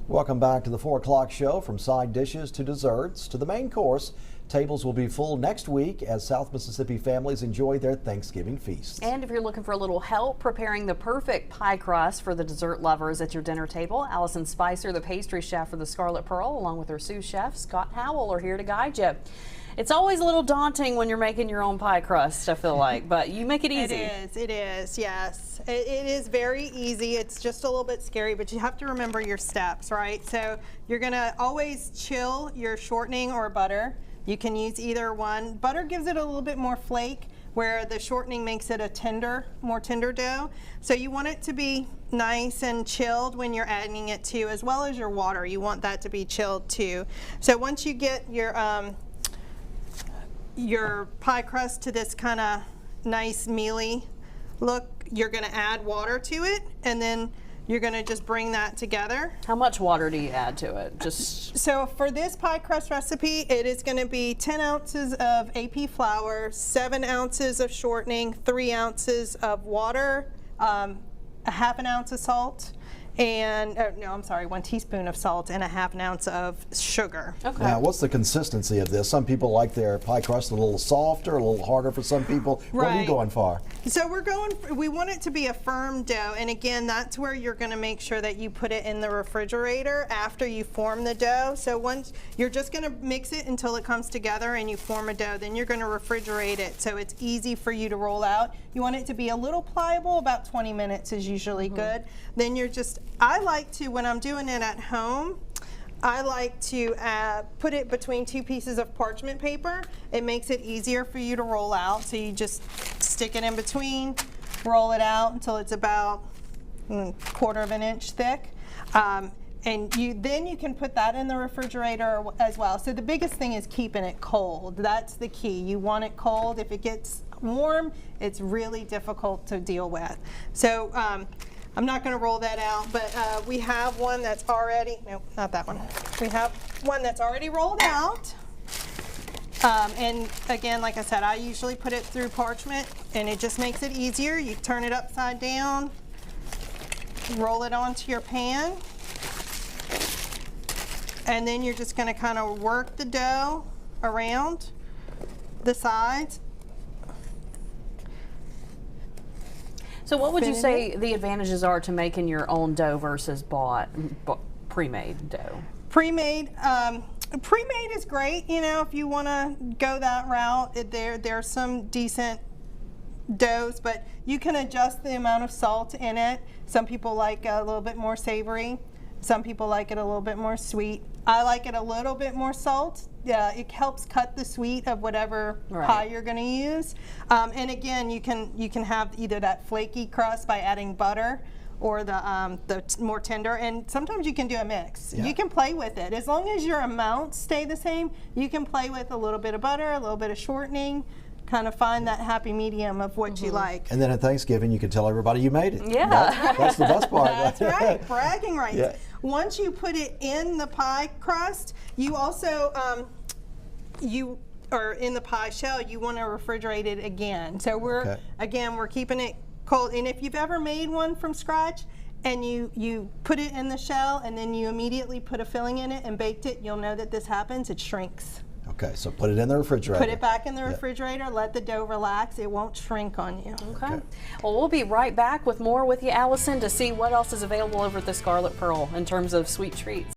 Welcome back to the 4 o'clock show. From side dishes to desserts to the main course, tables will be full next week as South Mississippi families enjoy their Thanksgiving feasts. And if you're looking for a little help preparing the perfect pie crust for the dessert lovers at your dinner table, Allison Spicer, the pastry chef for the Scarlet Pearl, along with her sous chef Scott Howell, are here to guide you. It's always a little daunting when you're making your own pie crust, I feel like, but you make it easy. It is, yes. It is very easy. It's just a little bit scary, but you have to remember your steps, right? So you're gonna always chill your shortening or butter. You can use either one. Butter gives it a little bit more flake, where the shortening makes it a more tender dough. So you want it to be nice and chilled when you're adding it to, as well as your water. You want that to be chilled too. So once you get your pie crust to this kind of nice mealy look, you're going to add water to it, and then you're going to just bring that together. How much water do you add to it? So for this pie crust recipe, it is going to be 10 ounces of AP flour, 7 ounces of shortening, 3 ounces of water, a half an ounce of salt, and no, I'm sorry, 1 teaspoon of salt and a half an ounce of sugar. Okay. Now, what's the consistency of this? Some people like their pie crust a little softer, a little harder for some people. Right. What are you going for? So we want it to be a firm dough, and again, that's where you're going to make sure that you put it in the refrigerator after you form the dough. So once you're just going to mix it until it comes together and you form a dough, then you're going to refrigerate it so it's easy for you to roll out. You want it to be a little pliable, about 20 minutes is usually good. Then I like to, when I'm doing it at home, I like to put it between 2 pieces of parchment paper. It makes it easier for you to roll out. So you just stick it in between, roll it out until it's about 1/4 of an inch thick. And then you can put that in the refrigerator as well. So the biggest thing is keeping it cold. That's the key. You want it cold. If it gets warm, it's really difficult to deal with. So I'm not going to roll that out, but we have one that's already, no, not that one. We have one that's already rolled out. And again, like I said, I usually put it through parchment, and it just makes it easier. You turn it upside down, roll it onto your pan, and then you're just going to kind of work the dough around the sides. So what would you say the advantages are to making your own dough versus bought pre-made dough? Pre-made is great, you know, if you want to go that route. There's some decent doughs, but you can adjust the amount of salt in it. Some people like a little bit more savory. Some people like it a little bit more sweet. I like it a little bit more salt. Yeah, it helps cut the sweet of whatever pie you're going to use. And again, you can have either that flaky crust by adding butter, or the more tender. And sometimes you can do a mix. Yeah. You can play with it as long as your amounts stay the same. You can play with a little bit of butter, a little bit of shortening. Kind of find that happy medium of what you like. And then at Thanksgiving, you can tell everybody you made it. Yeah. That's the best part. That's right, bragging rights. Yeah. Once you put it in the pie crust, you also, or in the pie shell, you want to refrigerate it again. So we're keeping it cold. And if you've ever made one from scratch, and you put it in the shell, and then you immediately put a filling in it and baked it, you'll know that this happens. It shrinks. Okay, so put it in the refrigerator. Put it back in the refrigerator, let the dough relax. It won't shrink on you. Okay. Well, we'll be right back with more with you, Allison, to see what else is available over at the Scarlet Pearl in terms of sweet treats.